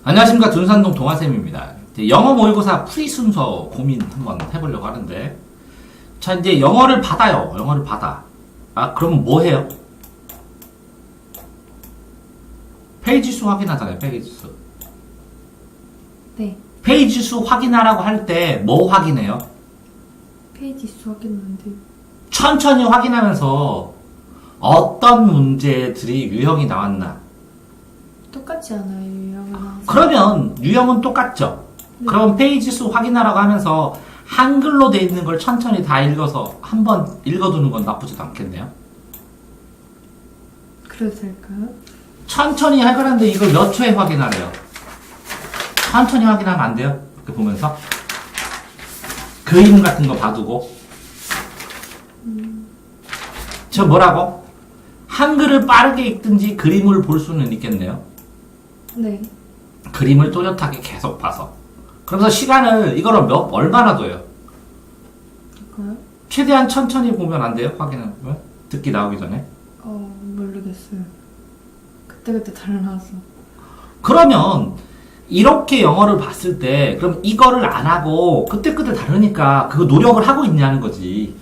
안녕하십니까. 둔산동 동아쌤입니다. 영어 모의고사 풀이 순서 고민 한번 해보려고 하는데, 자, 이제 영어를 받아요. 영어를 받아. 아, 그럼 뭐 해요? 페이지 수 확인하잖아요. 페이지 수. 네. 페이지 수 확인하라고 할 때 뭐 확인해요? 페이지 수 확인하는데. 천천히 확인하면서 어떤 문제들이 유형이 나왔나. 똑같지 않아요, 유형은 항상. 그러면 유형은 똑같죠? 네. 그럼 페이지 수 확인하라고 하면서 한글로 돼 있는 걸 천천히 다 읽어서 한번 읽어두는 건 나쁘지도 않겠네요. 그래도 될까요? 천천히 해결하는데 이걸 몇 초에 확인하래요? 천천히 확인하면 안 돼요? 이렇게 보면서 그림 같은 거 봐두고. 저 뭐라고? 한글을 빠르게 읽든지 그림을 볼 수는 있겠네요. 네. 그림을 또렷하게 계속 봐서. 그러면서 시간을 이거를 얼마나 둬요? 될까요? 최대한 천천히 보면 안 돼요? 확인하면? 듣기 나오기 전에? 모르겠어요. 그때그때 달라서. 그러면 이렇게 영어를 봤을 때 그럼 이거를 안 하고 그때그때 다르니까 그거 노력을 하고 있냐는 거지.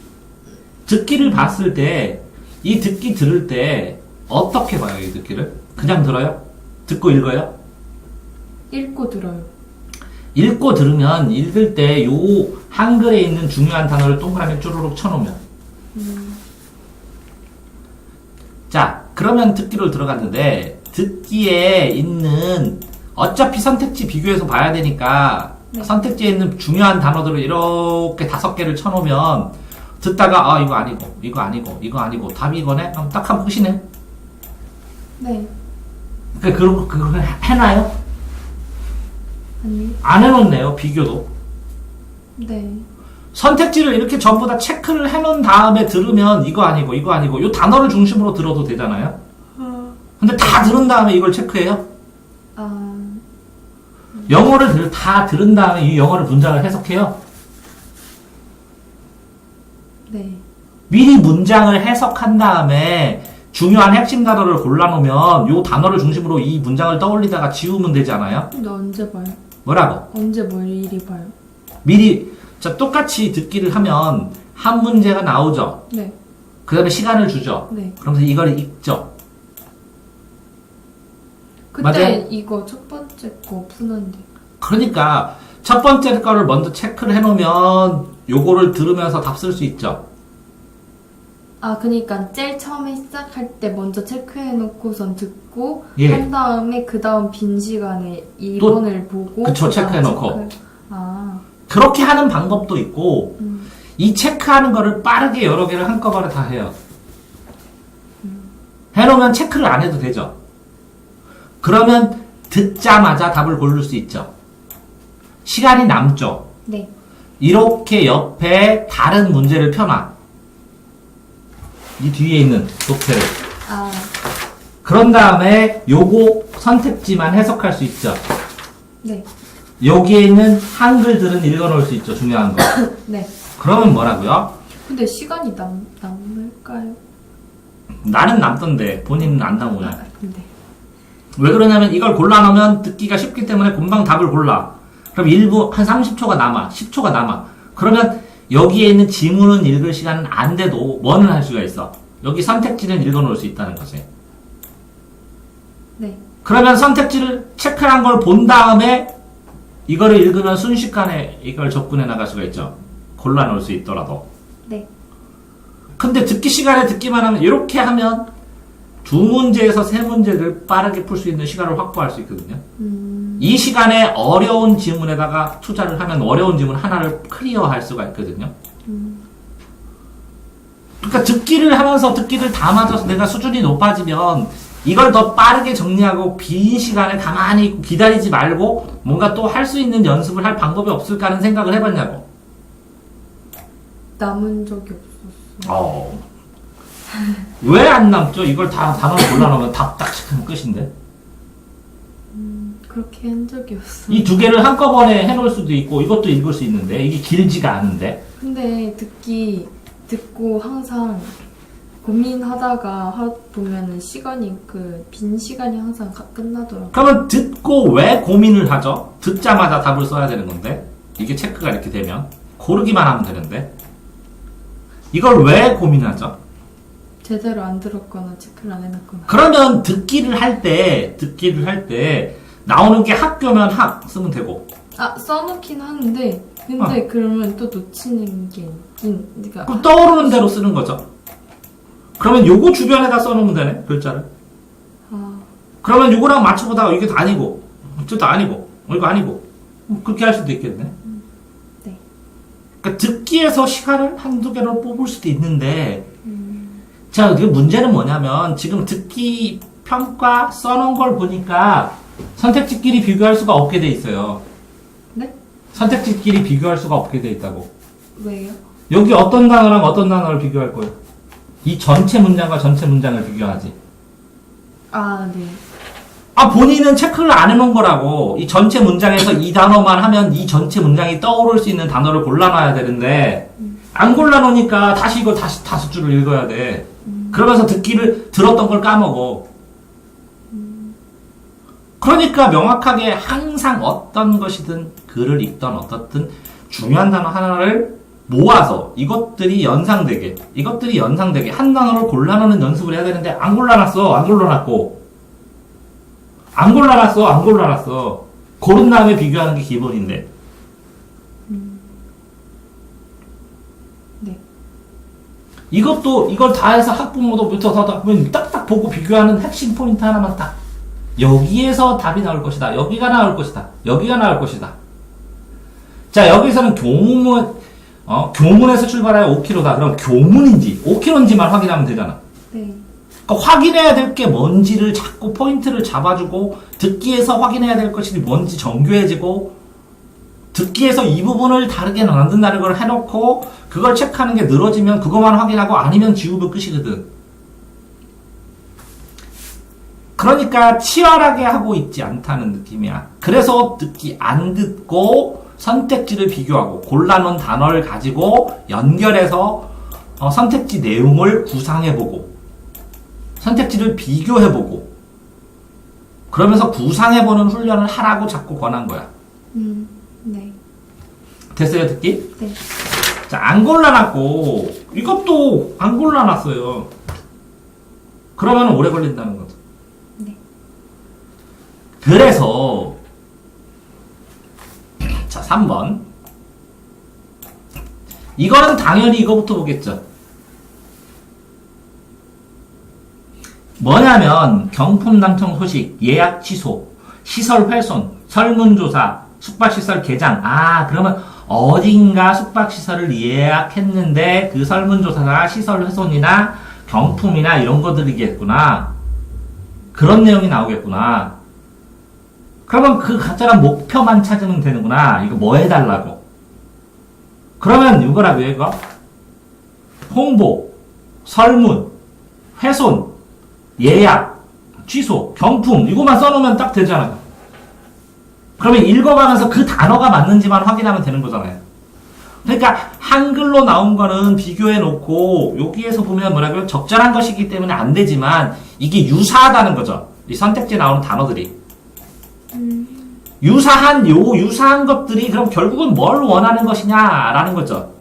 듣기를 봤을 때 이 듣기 들을 때 어떻게 봐요? 이 듣기를? 그냥 들어요? 듣고 읽어요? 읽고 들어요. 읽고 들으면 읽을 때 요 한글에 있는 중요한 단어를 동그라미 쭈루룩 쳐놓으면 자, 그러면 듣기로 들어갔는데 듣기에 있는 어차피 선택지 비교해서 봐야 되니까 네. 선택지에 있는 중요한 단어들을 이렇게 5개를 쳐놓으면 듣다가 아 이거 아니고 이거 아니고 이거 아니고 답이 이거네? 그럼 딱 하면 끝이네. 네. 그러고 그거 해놔요? 아니. 안 해놓네요. 비교도. 네. 선택지를 이렇게 전부 다 체크를 해놓은 다음에 들으면 이거 아니고 이거 아니고 이 단어를 중심으로 들어도 되잖아요. 근데 다 들은 다음에 이걸 체크해요. 영어를 다 들은 다음에 이 영어를 문장을 해석해요. 네. 미리 문장을 해석한 다음에 중요한 핵심 단어를 골라놓으면 이 단어를 중심으로 이 문장을 떠올리다가 지우면 되지 않아요? 근데 언제 봐요? 뭐라고? 언제 뭘 일이 봐요? 미리 자 똑같이 듣기를 하면 한 문제가 나오죠. 네. 그 다음에 시간을 주죠. 네. 그러면서 이걸 읽죠. 그때 맞아요? 이거 첫 번째 거 푸는데. 그러니까 첫 번째 거를 먼저 체크를 해놓으면 요거를 들으면서 답 쓸 수 있죠. 그니까 제일 처음에 시작할 때 먼저 체크해놓고선 듣고 예. 한 다음에 그 다음 빈 시간에 2번을 보고 그쵸, 그다음 체크해놓고. 아. 그렇게 하는 방법도 있고 이 체크하는 거를 빠르게 여러 개를 한꺼번에 다 해요. 해놓으면 체크를 안 해도 되죠. 그러면 듣자마자 답을 고를 수 있죠. 시간이 남죠. 네. 이렇게 옆에 다른 문제를 펴놔. 이 뒤에 있는 독해를. 아. 그런 다음에 요거 선택지만 해석할 수 있죠. 네. 여기에 있는 한글들은 읽어놓을 수 있죠. 중요한 거. 네. 그러면 뭐라고요? 근데 시간이 남을까요? 나는 남던데 본인은 안 나오냐. 근데. 왜 그러냐면 이걸 골라놓으면 듣기가 쉽기 때문에 금방 답을 골라. 그럼 1분 한 30초가 남아. 10초가 남아. 그러면 여기에 있는 지문은 읽을 시간은 안 돼도 뭐는 할 수가 있어. 여기 선택지는 읽어놓을 수 있다는 거지. 네. 그러면 선택지를 체크한 걸 본 다음에 이거를 읽으면 순식간에 이걸 접근해 나갈 수가 있죠. 골라놓을 수 있더라도. 네. 근데 듣기 시간에 듣기만 하면 이렇게 하면 2문제에서 3문제를 빠르게 풀 수 있는 시간을 확보할 수 있거든요. 이 시간에 어려운 지문에다가 투자를 하면 어려운 지문 하나를 클리어할 수가 있거든요. 그러니까 듣기를 하면서 듣기를 다 맞아서 내가 수준이 높아지면 이걸 더 빠르게 정리하고 빈 시간에 가만히 있고 기다리지 말고 뭔가 또 할 수 있는 연습을 할 방법이 없을까 하는 생각을 해봤냐고. 남은 적이 없었어. 왜 안 남죠? 이걸 다 단어를 골라놓으면 답 딱 체크하면 끝인데. 그렇게 한 적이 없어. 이 두 개를 한꺼번에 해놓을 수도 있고 이것도 읽을 수 있는데 이게 길지가 않은데. 근데 듣고 항상 고민하다가 보면은 시간이 빈 시간이 항상 끝나더라고요. 그러면 듣고 왜 고민을 하죠? 듣자마자 답을 써야 되는 건데 이게 체크가 이렇게 되면 고르기만 하면 되는데 이걸 왜 고민하죠? 제대로 안 들었거나 체크를 안 해놨거나. 그러면 듣기를 할 때 나오는 게 학교면 학 쓰면 되고 써놓긴 하는데 근데 그러면 또 놓치는 게 있긴. 그러니까 그럼 떠오르는 대로 쓰는 거죠. 그러면 요거 주변에다 써놓으면 되네 글자를. 그러면 요거랑 맞춰보다가 이게 다 아니고 저도 아니고 이거 아니고 그렇게 할 수도 있겠네. 네. 그러니까 듣기에서 시간을 한두 개로 뽑을 수도 있는데 자, 그 문제는 뭐냐면 지금 듣기 평가 써놓은 걸 보니까 선택지끼리 비교할 수가 없게 돼 있어요. 네? 선택지끼리 비교할 수가 없게 돼 있다고. 왜요? 여기 어떤 단어랑 어떤 단어를 비교할 거예요? 이 전체 문장과 전체 문장을 비교하지. 네. 본인은 체크를 안 해놓은 거라고. 이 전체 문장에서 이 단어만 하면 이 전체 문장이 떠오를 수 있는 단어를 골라놔야 되는데 안 골라놓으니까 다시 이거 다섯 줄을 읽어야 돼. 그러면서 듣기를 들었던 걸 까먹어. 그러니까 명확하게 항상 어떤 것이든 글을 읽던 어떻든 중요한 단어 하나를 모아서 이것들이 연상되게 한 단어를 골라놓는 연습을 해야 되는데 안 골라놨어. 고른 다음에 비교하는 게 기본인데. 네. 이걸 다 해서 학부모도 붙여서 딱딱 보고 비교하는 핵심 포인트 하나만 딱. 여기에서 답이 나올 것이다. 여기가 나올 것이다. 자, 여기서는 교문에서 출발하여 5km다. 그럼 교문인지 5km인지만 확인하면 되잖아. 네. 그러니까 확인해야 될 게 뭔지를 자꾸 포인트를 잡아주고 듣기에서 확인해야 될 것이 뭔지 정교해지고 듣기에서 이 부분을 다르게 만든다는 걸 해놓고 그걸 체크하는 게 늘어지면 그것만 확인하고 아니면 지우면 끝이거든. 그러니까 치열하게 하고 있지 않다는 느낌이야. 그래서 듣기 안 듣고 선택지를 비교하고 골라놓은 단어를 가지고 연결해서 선택지 내용을 구상해보고 선택지를 비교해보고 그러면서 구상해보는 훈련을 하라고 자꾸 권한 거야. 네. 됐어요, 듣기? 네. 자, 안 골라놨고 이것도 안 골라놨어요. 그러면 오래 걸린다는 거죠. 네. 그래서 자, 3번 이거는 당연히 이거부터 보겠죠. 뭐냐면 경품 당첨 소식, 예약 취소, 시설 훼손, 설문조사, 숙박시설 개장. 그러면 어딘가 숙박시설을 예약했는데 그 설문조사가 시설 훼손이나 경품이나 이런 것들이겠구나. 그런 내용이 나오겠구나. 그러면 그 각자가 목표만 찾으면 되는구나. 이거 뭐 해달라고. 그러면 이거라고 이거 홍보, 설문, 훼손, 예약, 취소, 경품 이거만 써놓으면 딱 되잖아요. 그러면 읽어가면서 그 단어가 맞는지만 확인하면 되는 거잖아요. 그러니까 한글로 나온 거는 비교해놓고 여기에서 보면 뭐라고요? 적절한 것이기 때문에 안 되지만 이게 유사하다는 거죠. 이 선택지에 나오는 단어들이. 유사한 것들이 그럼 결국은 뭘 원하는 것이냐라는 거죠.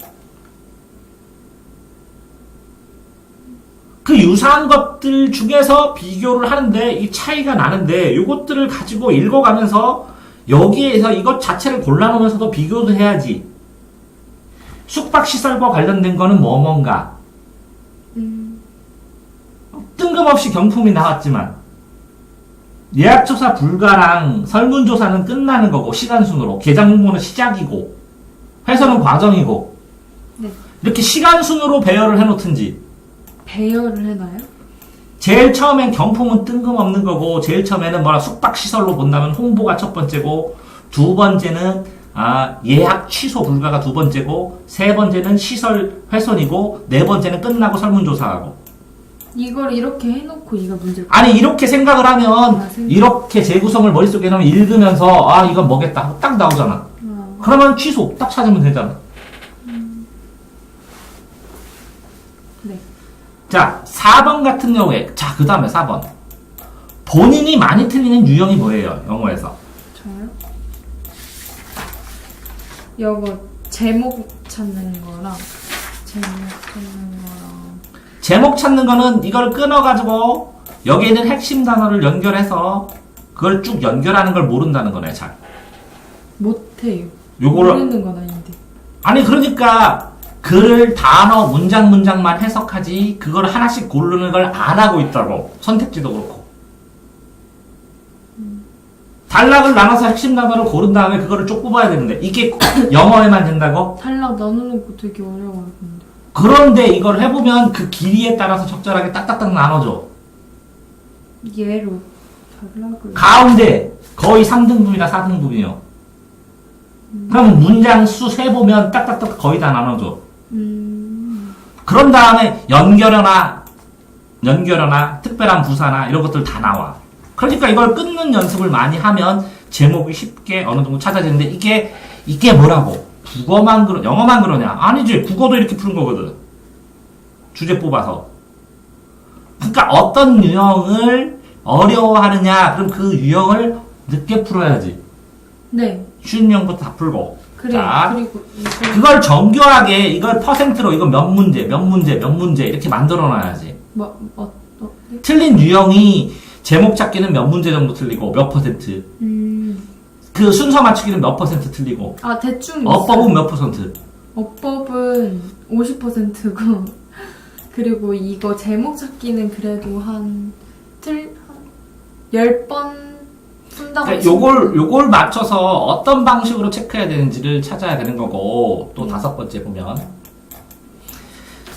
그 유사한 것들 중에서 비교를 하는데 이 차이가 나는데 이것들을 가지고 읽어가면서 여기에서 이것 자체를 골라놓으면서도 비교도 해야지. 숙박시설과 관련된 거는 뭔가 뜬금없이 경품이 나왔지만 예약조사 불가랑 설문조사는 끝나는 거고 시간순으로 개장 홍보는 시작이고 회선은 과정이고 네. 이렇게 시간순으로 배열을 해놓든지 배열을 해놔요? 제일 처음엔 경품은 뜬금없는 거고 제일 처음에는 숙박시설로 본다면 홍보가 첫 번째고 두 번째는 예약 취소 불가가 두 번째고 세 번째는 시설 훼손이고 네 번째는 끝나고 설문조사하고. 이걸 이렇게 해놓고 이거 문제를 아니 이렇게 생각을 하면 이렇게 재구성을 머릿속에 넣으면 읽으면서 이건 뭐겠다 하고 딱 나오잖아. 그러면 취소 딱 찾으면 되잖아. 네. 자, 4번 같은 경우에, 자, 그 다음에 4번. 본인이 많이 틀리는 유형이 뭐예요, 영어에서? 저요? 이거 제목 찾는 거랑 제목 찾는 거는 이걸 끊어가지고 여기에 있는 핵심 단어를 연결해서 그걸 쭉 연결하는 걸 모른다는 거네, 잘. 못해요. 요거를, 모르는 건 아닌데. 아니, 그러니까 글을 단어, 문장만 해석하지 그걸 하나씩 고르는 걸 안 하고 있다고. 선택지도 그렇고. 단락을 나눠서 핵심 단어를 고른 다음에 그거를 쭉 뽑아야 되는데 이게 영어에만 된다고? 단락 나누는 거 되게 어려워요. 근데. 그런데 이걸 해보면 그 길이에 따라서 적절하게 딱딱딱 나눠줘. 얘로 단락을. 가운데 거의 3등분이나 4등분이요. 그럼 문장 수 세보면 딱딱딱 거의 다 나눠줘. 그런 다음에 연결어나 특별한 부사나 이런 것들 다 나와. 그러니까 이걸 끊는 연습을 많이 하면 제목이 쉽게 어느 정도 찾아지는데 이게 뭐라고? 영어만 그러냐? 아니지. 국어도 이렇게 푸는 거거든. 주제 뽑아서. 그러니까 어떤 유형을 어려워하느냐? 그럼 그 유형을 늦게 풀어야지. 네. 쉬운 유형부터 다 풀고. 그래. 자, 그리고 이거 그걸 정교하게 이걸 퍼센트로 이거 몇 문제 이렇게 만들어 놔야지. 네? 틀린 유형이 제목 찾기는 몇 문제 정도 틀리고 몇 퍼센트. 그 순서 맞추기는 몇 퍼센트 틀리고. 아, 대충 어법은 있어요. 몇 퍼센트. 어법은 50%고 그리고 이거 제목 찾기는 그래도 한 10번 푼다고 그러니까 요걸 맞춰서 어떤 방식으로 체크해야 되는지를 찾아야 되는 거고 또 5번째 보면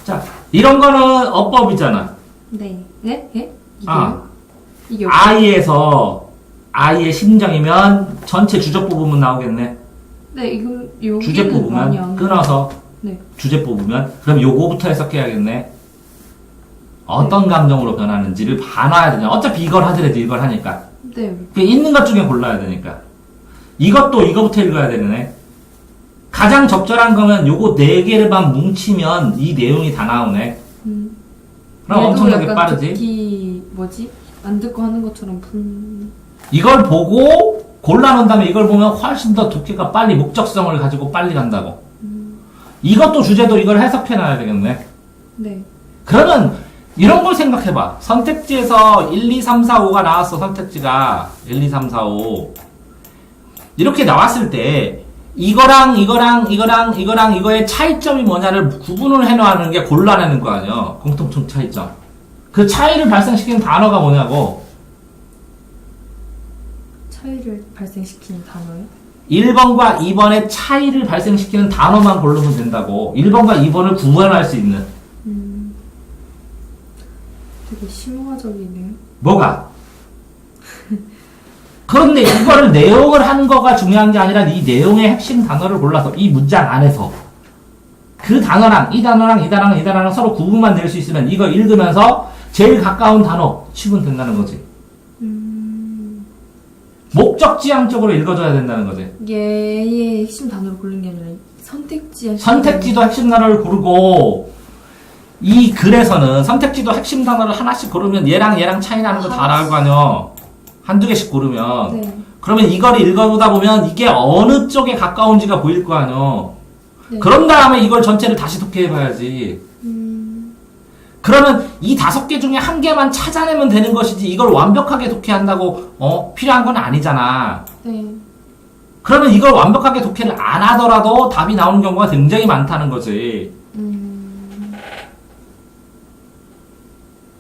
자 이런 거는 어법이잖아. 네. 네? 네? 아. 이게 아이에서 아이의 심정이면 전체 주적 뽑으면 나오겠네. 네, 이건 여기는 주제 많이 뽑으면 안 끊어서 네. 주제 뽑으면 그럼 요거부터 해석해야겠네. 어떤 감정으로 변하는지를 봐놔야 되냐. 어차피 이걸 하더라도 이걸 하니까. 네. 그 있는 것 중에 골라야 되니까. 이것도 이거부터 읽어야 되네. 가장 적절한 거면 요거 4개를만 뭉치면 이 내용이 다 나오네. 그럼 엄청나게 약간 빠르지. 듣기 안 듣고 하는 것처럼 이걸 보고 골라놓은 다음에 이걸 보면 훨씬 더 두께가 빨리 목적성을 가지고 빨리 간다고. 이것도 주제도 이걸 해석해놔야 되겠네. 네. 그러면 이런 걸 생각해봐. 선택지에서 1, 2, 3, 4, 5가 나왔어. 선택지가 1, 2, 3, 4, 5 이렇게 나왔을 때 이거랑 이거의 차이점이 뭐냐를 구분을 해놓는 게 골라내는 거 아니야. 공통점 차이점. 그 차이를 발생시키는 단어가 뭐냐고. 차이를 발생시키는 단어요? 1번과 2번의 차이를 발생시키는 단어만 고르면 된다고. 1번과 2번을 구분할 수 있는. 되게 심화적이네요. 뭐가? 그런데 이거를 내용을 하는 거가 중요한 게 아니라 이 내용의 핵심 단어를 골라서 이 문장 안에서 그 단어랑 이 단어랑 서로 구분만 낼 수 있으면 이거 읽으면서 제일 가까운 단어 치면 된다는 거지. 목적지향적으로 읽어줘야 된다는 거지. 얘의 핵심 단어를 고른 게 아니라 선택지도 핵심 단어를 고르고 이 글에서는 선택지도 핵심 단어를 하나씩 고르면 얘랑 차이 나는 거 다 나올 거 아니야. 한두 개씩 고르면. 네. 그러면 이걸 읽어보다 보면 이게 어느 쪽에 가까운지가 보일 거 아니야. 네. 그런 다음에 이걸 전체를 다시 독해해봐야지. 그러면 이 5개 중에 한 개만 찾아내면 되는 것이지 이걸 완벽하게 독해한다고 필요한 건 아니잖아. 네. 그러면 이걸 완벽하게 독해를 안 하더라도 답이 나오는 경우가 굉장히 많다는 거지.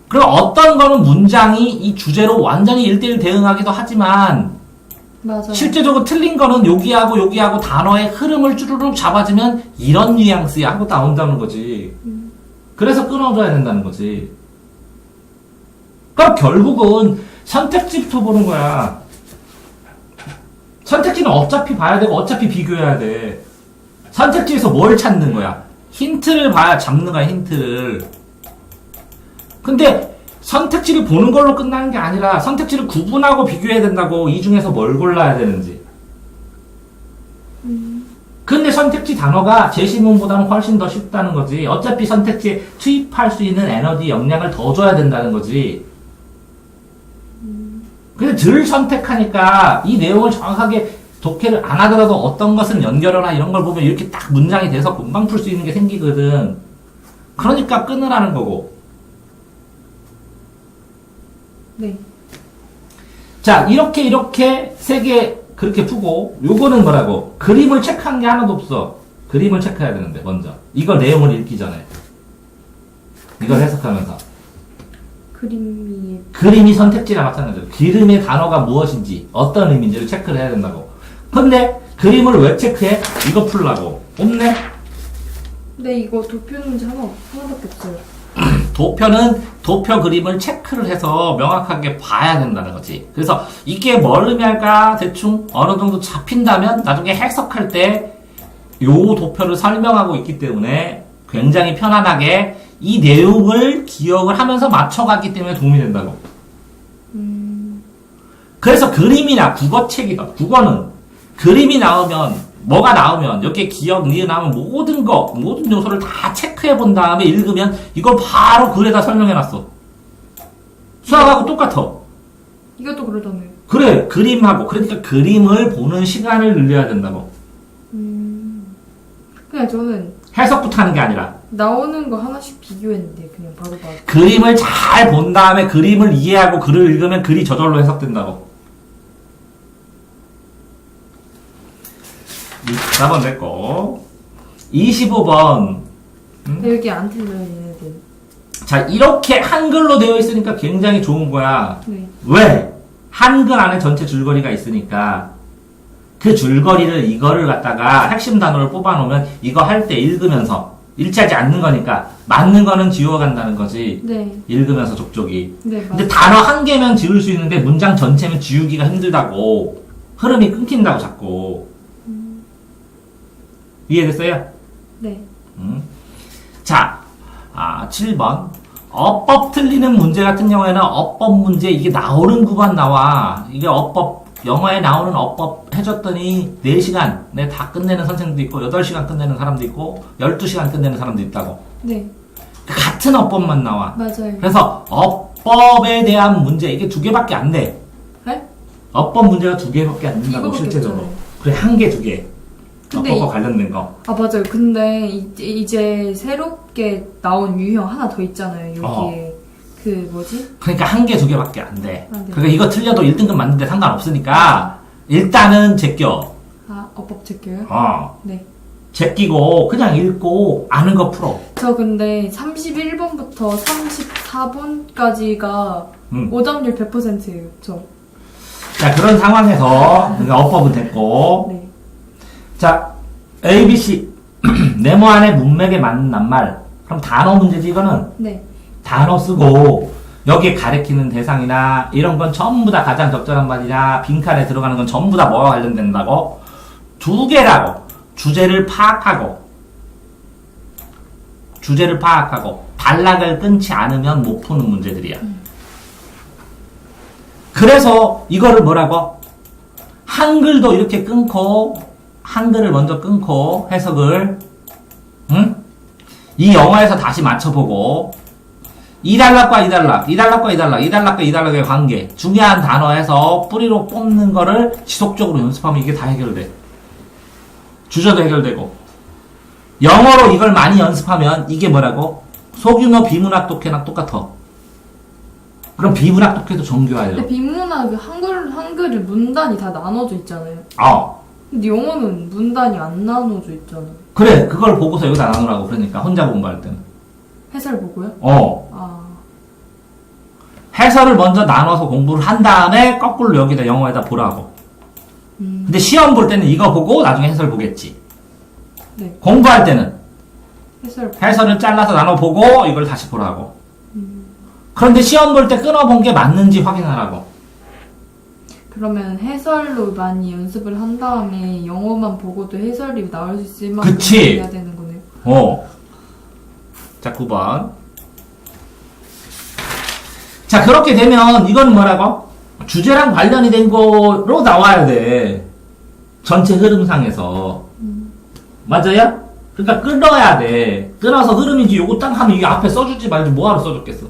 그리고 어떤 거는 문장이 이 주제로 완전히 1대1 대응하기도 하지만 맞아요. 실제적으로 틀린 거는 여기하고 단어의 흐름을 쭈루룩 잡아주면 이런 뉘앙스야 하고 나온다는 거지. 그래서 끊어줘야 된다는 거지. 그럼 결국은 선택지부터 보는 거야. 선택지는 어차피 봐야 되고 어차피 비교해야 돼. 선택지에서 뭘 찾는 거야? 힌트를 봐야 잡는 거야, 힌트를. 근데 선택지를 보는 걸로 끝나는 게 아니라 선택지를 구분하고 비교해야 된다고. 이 중에서 뭘 골라야 되는지. 근데 선택지 단어가 제시문보다는 훨씬 더 쉽다는 거지. 어차피 선택지에 투입할 수 있는 에너지, 역량을 더 줘야 된다는 거지. 근데 덜 선택하니까 이 내용을 정확하게 독해를 안 하더라도 어떤 것은 연결어나 이런 걸 보면 이렇게 딱 문장이 돼서 금방 풀 수 있는 게 생기거든. 그러니까 끊으라는 거고. 네. 자, 이렇게 세 개 그렇게 푸고, 요거는 뭐라고? 그림을 체크한 게 하나도 없어. 그림을 체크해야 되는데, 먼저. 이거 내용을 읽기 전에. 이걸 해석하면서. 그림이 선택지랑 마찬가지로. 그림의 단어가 무엇인지, 어떤 의미인지를 체크를 해야 된다고. 근데, 그림을 왜 체크해? 이거 풀라고. 없네? 네, 이거 도표 문제 하나밖에 없어요. 도표 그림을 체크를 해서 명확하게 봐야 된다는 거지. 그래서 이게 뭘 의미할까 대충 어느 정도 잡힌다면 나중에 해석할 때 요 도표를 설명하고 있기 때문에 굉장히 편안하게 이 내용을 기억을 하면서 맞춰가기 때문에 도움이 된다고. 그래서 그림이나 국어책이다. 국어는 그림이 나오면 뭐가 나오면 이렇게 기억, 니은 나오면 모든 요소를 다 체크해 본 다음에 읽으면 이걸 바로 글에다 설명해 놨어. 수학하고 똑같아. 이것도 그러잖아요. 그래, 그림하고. 그러니까 그림을 보는 시간을 늘려야 된다고. 그냥 저는 해석부터 하는 게 아니라. 나오는 거 하나씩 비교했는데 그냥 바로 봐도. 그림을 잘 본 다음에 그림을 이해하고 글을 읽으면 글이 저절로 해석된다고. 24번 됐고 25번 여기 안 틀려요 얘네들. 자, 이렇게 한글로 되어 있으니까 굉장히 좋은 거야. 네. 왜? 한글 안에 전체 줄거리가 있으니까 그 줄거리를 이거를 갖다가 핵심 단어를 뽑아놓으면 이거 할 때 읽으면서 일치하지 않는 거니까 맞는 거는 지워간다는 거지. 네. 읽으면서 족족이. 네, 근데 단어 한 개면 지울 수 있는데 문장 전체면 지우기가 힘들다고. 흐름이 끊긴다고 자꾸. 이해됐어요? 네. 자, 7번. 어법 틀리는 문제 같은 경우에는 어법 문제 이게 나오는 구간 나와. 이게 어법, 영어에 나오는 어법 해줬더니 4시간 내 다 끝내는 선생님도 있고 8시간 끝내는 사람도 있고 12시간 끝내는 사람도 있다고. 네. 같은 어법만 나와. 맞아요. 그래서 어법에 대한 문제 이게 2개밖에 안 돼. 네? 어법 문제가 2개밖에 안 된다고 이거밖에 실제적으로. 없잖아요. 그래, 1개, 2개. 근데 어법과 관련된 거. 아 맞아요. 근데 이제 새롭게 나온 유형 하나 더 있잖아요. 여기에 그 뭐지? 그러니까 1개, 2개밖에 안 돼. 아, 네. 그러니까 이거 틀려도 1등급 맞는데 상관없으니까 일단은 제껴. 아 어법 제껴요? 네. 제끼고 그냥 읽고 아는 거 풀어. 저 근데 31번부터 34번까지가 오답률 100%예요. 저. 자, 그런 상황에서 그러니까 어법은 됐고. 네. 자, A, B, C. 네모 안에 문맥에 맞는 낱말. 그럼 단어 문제지 이거는. 네. 단어 쓰고 여기에 가리키는 대상이나 이런 건 전부 다 가장 적절한 말이나 빈칸에 들어가는 건 전부 다 뭐와 관련된다고? 2개라고. 주제를 파악하고 단락을 끊지 않으면 못 푸는 문제들이야. 그래서 이거를 뭐라고? 한글도 이렇게 끊고 한글을 먼저 끊고 해석을 이 영어에서 다시 맞춰보고 이 단락과 이 단락의 관계 중요한 단어에서 뿌리로 뽑는 거를 지속적으로 연습하면 이게 다 해결돼. 주저도 해결되고 영어로 이걸 많이 연습하면 이게 뭐라고? 소규모 비문학 독해랑 똑같아. 그럼 비문학 독해도 정교해요. 근데 비문학 한글을 문단이 다 나눠져 있잖아요. 근데 영어는 문단이 안 나눠져 있잖아요. 그래, 그걸 보고서 여기다 나누라고. 그러니까 혼자 공부할 때는. 해설 보고요? 해설을 먼저 나눠서 공부를 한 다음에 거꾸로 여기다 영어에다 보라고. 근데 시험 볼 때는 이거 보고 나중에 해설 보겠지. 네. 공부할 때는 해설을 잘라서 나눠 보고 이걸 다시 보라고. 그런데 시험 볼 때 끊어본 게 맞는지 확인하라고. 그러면 해설로 많이 연습을 한 다음에 영어만 보고도 해설이 나올 수 있을 만큼 그치. 해야 되는 거네요. 자, 9번. 자, 그렇게 되면 이거는 뭐라고? 주제랑 관련이 된 거로 나와야 돼. 전체 흐름상에서. 맞아요? 그러니까 끊어야 돼. 끊어서 흐름인지 요거 딱 하면 이게 앞에 써주지 말지 뭐하러 써줬겠어.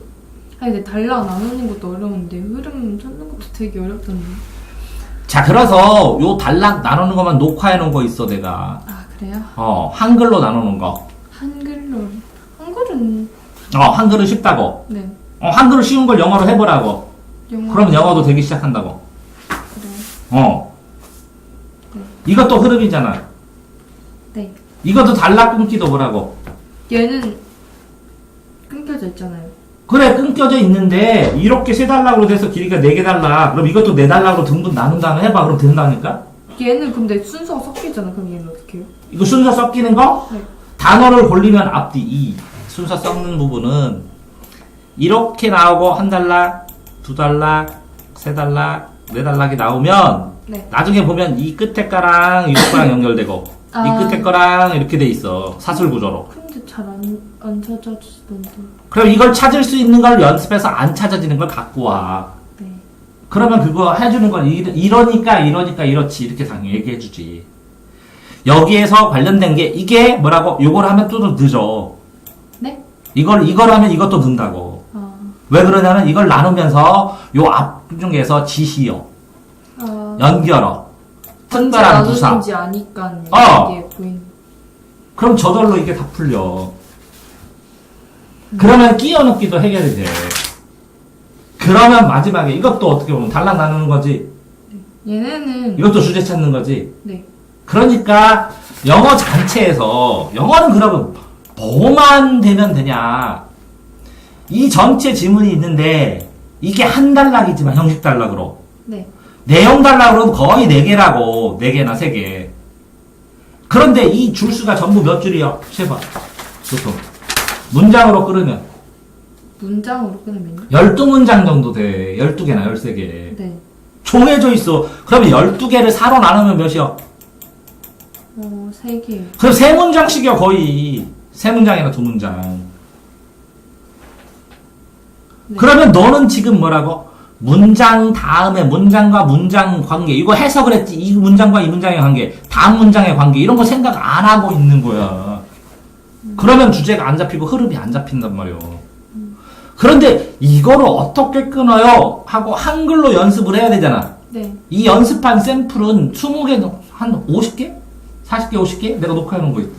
아니 근데 달라 나누는 것도 어려운데 흐름 찾는 것도 되게 어렵던데. 자, 그래서 요 단락 나누는 것만 녹화해 놓은 거 있어, 내가. 아 그래요? 한글로 나누는 거. 한글로. 한글은 한글은 쉽다고. 네. 한글은 쉬운 걸 영어로 해보라고. 영어. 그럼 영어도 되기 시작한다고. 그래요? 네. 이것도 흐름이잖아. 네. 이것도 단락 끊기도 뭐라고. 얘는 끊겨져 있잖아요. 그래, 끊겨져 있는데 이렇게 세 단락으로 돼서 길이가 4개 달라. 그럼 이것도 4단락으로 등분 나눈 다음에 해봐. 그럼 된다니까? 얘는 근데 순서가 섞이잖아. 그럼 얘는 어떻게 해요? 이거 순서 섞이는 거? 네. 단어를 골리면 앞뒤 이 순서 섞는 부분은 이렇게 나오고 한 단락, 두 단락, 세 단락, 네 단락이 나오면 네. 나중에 보면 이 끝에 거랑 이쪽 거랑 연결되고 이 끝에 거랑 이렇게 돼 있어. 사슬 구조로. 근데 잘 안 찾아지던데. 그럼 이걸 찾을 수 있는 걸 연습해서 안 찾아지는 걸 갖고 와. 네. 그러면 그거 해주는 건 이러니까 이렇지 이렇게 당연히 얘기해주지. 여기에서 관련된 게 이게 뭐라고 요걸 하면 또 늦어. 네? 이걸 하면 이것도 는다고. 아. 왜 그러냐면 이걸 나누면서 요 앞 중에서 지시어, 연결어, 특별한 부사. 나누는지 아니까 이게 보이는. 그럼 저절로 이게 다 풀려. 그러면 끼워 넣기도 해결이 돼. 그러면 마지막에 이것도 어떻게 보면 단락 나누는 거지. 얘네는 이것도 주제 찾는 거지. 네. 그러니까 영어 전체에서 영어는 그러면 뭐만 되면 되냐. 이 전체 지문이 있는데 이게 한 단락이지만 형식 단락으로. 네. 내용 단락으로는 거의 4개라고. 4개나 3개. 그런데 이 줄수가 전부 몇 줄이야? 세봐. 보통. 문장으로 끊으면. 문장으로 끊으면요? 12문장 정도 돼. 12개나 13개. 네. 정해져 있어. 그러면 12개를 4로 나누면 몇이야? 3개. 그럼 3문장씩이야, 거의. 3문장이나 2문장. 네. 그러면 너는 지금 뭐라고? 문장 다음에 문장과 문장 관계. 이거 해석을 했지. 이 문장과 이 문장의 관계. 다음 문장의 관계. 이런 거 생각 안 하고 있는 거야. 그러면 주제가 안 잡히고 흐름이 안 잡힌단 말이야. 그런데 이거를 어떻게 끊어요? 하고 한글로 연습을 해야 되잖아. 네. 이 연습한 샘플은 20개, 한 50개? 40개, 50개? 내가 녹화해 놓은 거 있어.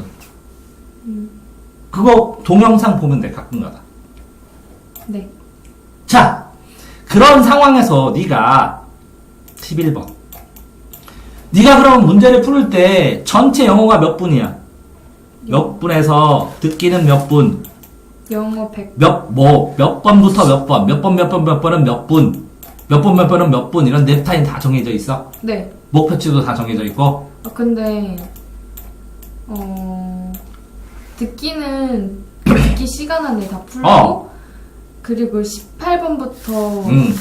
그거 동영상 보면 돼, 가끔가다. 네. 자, 그런 상황에서 네가 11번. 네가 그럼 문제를 풀 때 전체 영어가 몇 분이야? 몇 분에서 듣기는 몇 분? 영어 100. 몇 번부터 몇 번, 몇 번은 몇 분, 몇 번은 몇 분, 이런 랩타임 다 정해져 있어? 네. 목표치도 다 정해져 있고? 근데 듣기는 듣기 시간 안에 다 풀고 그리고 18번부터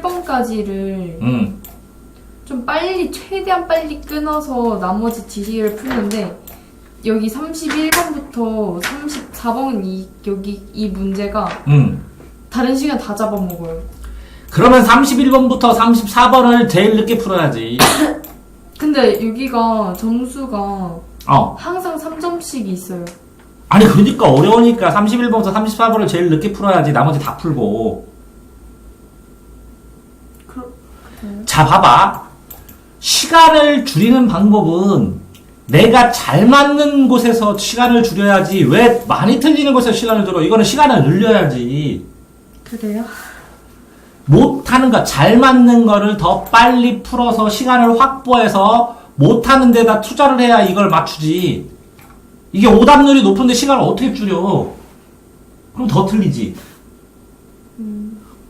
27번까지를 좀 빨리 최대한 빨리 끊어서 나머지 지시를 풀는데 여기 31번부터 34번 여기 이 문제가 다른 시간 다 잡아먹어요. 그러면 31번부터 34번을 제일 늦게 풀어야지. 근데 여기가 점수가 항상 3점씩 있어요. 아니 그러니까 어려우니까 31번부터 34번을 제일 늦게 풀어야지. 나머지 다 풀고. 자 봐봐. 시간을 줄이는 방법은 내가 잘 맞는 곳에서 시간을 줄여야지. 왜 많이 틀리는 곳에서 시간을 줄여? 이거는 시간을 늘려야지. 그래요? 못하는 거, 잘 맞는 거를 더 빨리 풀어서 시간을 확보해서 못하는 데다 투자를 해야 이걸 맞추지. 이게 오답률이 높은데 시간을 어떻게 줄여? 그럼 더 틀리지.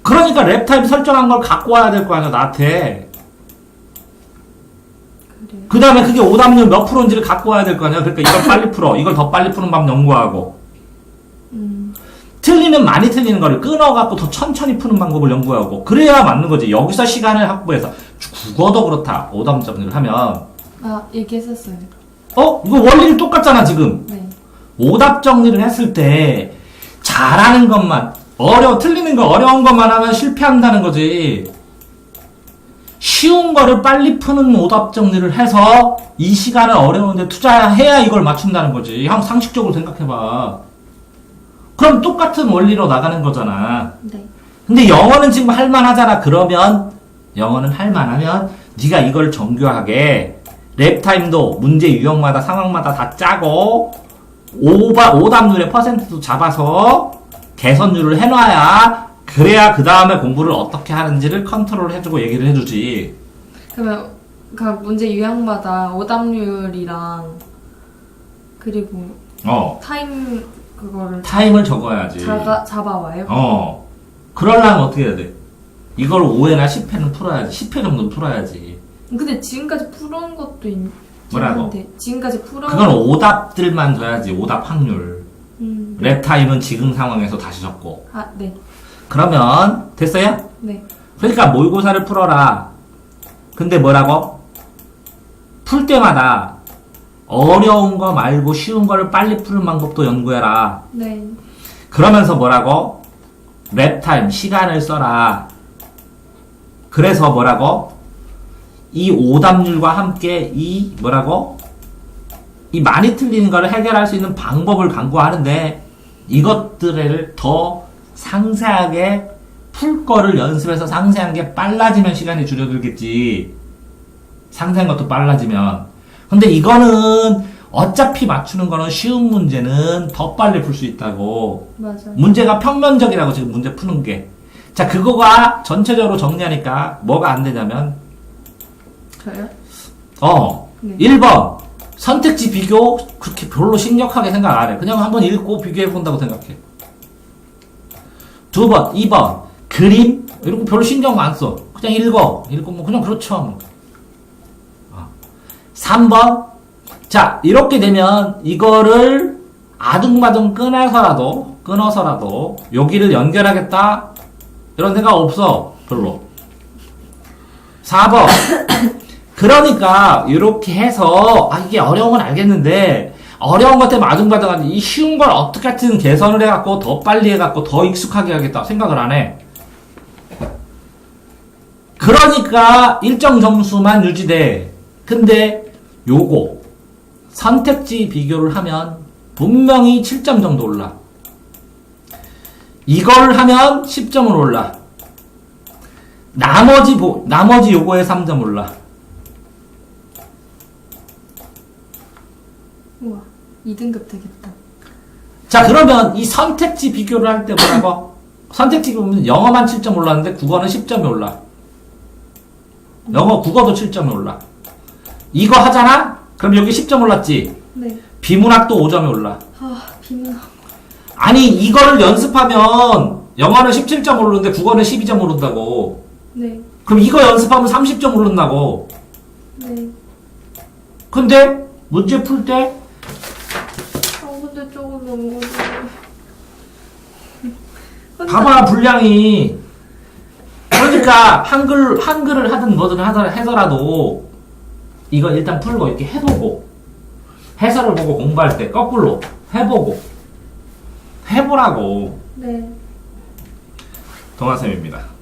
그러니까 랩타임 설정한 걸 갖고 와야 될 거 아니야, 나한테. 그 다음에 그게 오답률 몇 프로인지를 갖고 와야 될 거 아니야. 그러니까 이걸 빨리 풀어. 이걸 더 빨리 푸는 법 연구하고. 많이 틀리는 거를 끊어갖고 더 천천히 푸는 방법을 연구하고. 그래야 맞는 거지. 여기서 시간을 확보해서. 국어도 그렇다. 오답 정리를 하면. 얘기했었어요. 이거 원리는 똑같잖아, 지금. 네. 오답 정리를 했을 때, 잘하는 것만, 틀리는 거, 어려운 것만 하면 실패한다는 거지. 쉬운 거를 빨리 푸는 오답 정리를 해서 이 시간을 어려운데 투자해야 이걸 맞춘다는 거지. 상식적으로 생각해봐. 그럼 똑같은 원리로 나가는 거잖아. 네. 근데 영어는 지금 할만하잖아. 그러면 영어는 할만하면 네가 이걸 정교하게 랩타임도 문제 유형마다 상황마다 다 짜고 오답률의 퍼센트도 잡아서 개선율을 해놔야 그래야 그 다음에 공부를 어떻게 하는지를 컨트롤 해주고 얘기를 해주지. 그러면 각 문제 유형마다 오답률이랑 그리고 타임 그거를 타임을 적어야지. 잡아와요? 그러려면 어떻게 해야 돼? 이걸 5회나 10회는 풀어야지. 10회 정도는 풀어야지. 근데 지금까지 풀은 것도 있긴 뭐라고? 한데 지금까지 풀은 그건 오답들만 둬야지. 오답 확률. 랩타임은 지금 상황에서 다시 적고. 네. 그러면 됐어요? 네. 그러니까 모의고사를 풀어라. 근데 뭐라고? 풀 때마다 어려운 거 말고 쉬운 거를 빨리 푸는 방법도 연구해라. 네. 그러면서 뭐라고? 랩타임, 시간을 써라. 그래서 뭐라고? 이 오답률과 함께 이 뭐라고? 이 많이 틀리는 거를 해결할 수 있는 방법을 강구하는데 이것들을 더 상세하게 풀 거를 연습해서 상세한 게 빨라지면 시간이 줄어들겠지. 상세한 것도 빨라지면. 근데 이거는 어차피 맞추는 거는 쉬운 문제는 더 빨리 풀 수 있다고. 맞아요. 문제가 평면적이라고 지금 문제 푸는 게. 자, 그거가 전체적으로 정리하니까 뭐가 안 되냐면 저요? 네. 1번 선택지 비교 그렇게 별로 심력하게 생각 안 해. 그냥 한번 읽고 비교해 본다고 생각해. 2번, 2번 그림 이런 거 별로 신경 안 써. 그냥 읽고 뭐 그냥 그렇죠. 3번 자 이렇게 되면 이거를 아둥바둥 끊어서라도 여기를 연결하겠다 이런 생각 없어 별로. 4번 그러니까 이렇게 해서 이게 어려운 건 알겠는데 어려운 것 때문에 아둥바둥하지 이 쉬운 걸 어떻게 하든 개선을 해갖고 더 빨리 해갖고 더 익숙하게 하겠다 생각을 안 해. 그러니까 일정 점수만 유지돼. 근데 요거 선택지 비교를 하면 분명히 7점 정도 올라. 이걸 하면 10점을 올라. 나머지 요거에 3점 올라. 우와 2등급 되겠다. 자 그러면 이 선택지 비교를 할 때 뭐라고? 선택지 보면 영어만 7점 올랐는데 국어는 10점이 올라. 영어 국어도 7점이 올라. 이거 하잖아? 그럼 여기 10점 올랐지? 네. 비문학도 5점이 올라. 비문학. 아니 이거를 연습하면 영어는 17점 오르는데 국어는 12점 오른다고. 네. 그럼 이거 연습하면 30점 오른다고. 네. 근데 문제 풀 때 근데 조금 너무 봐봐 분량이. 그러니까 한글을 하든 뭐든 해서라도 이거 일단 풀고 이렇게 해보고 해설을 보고 공부할 때 거꾸로 해보라고. 네. 동아쌤입니다.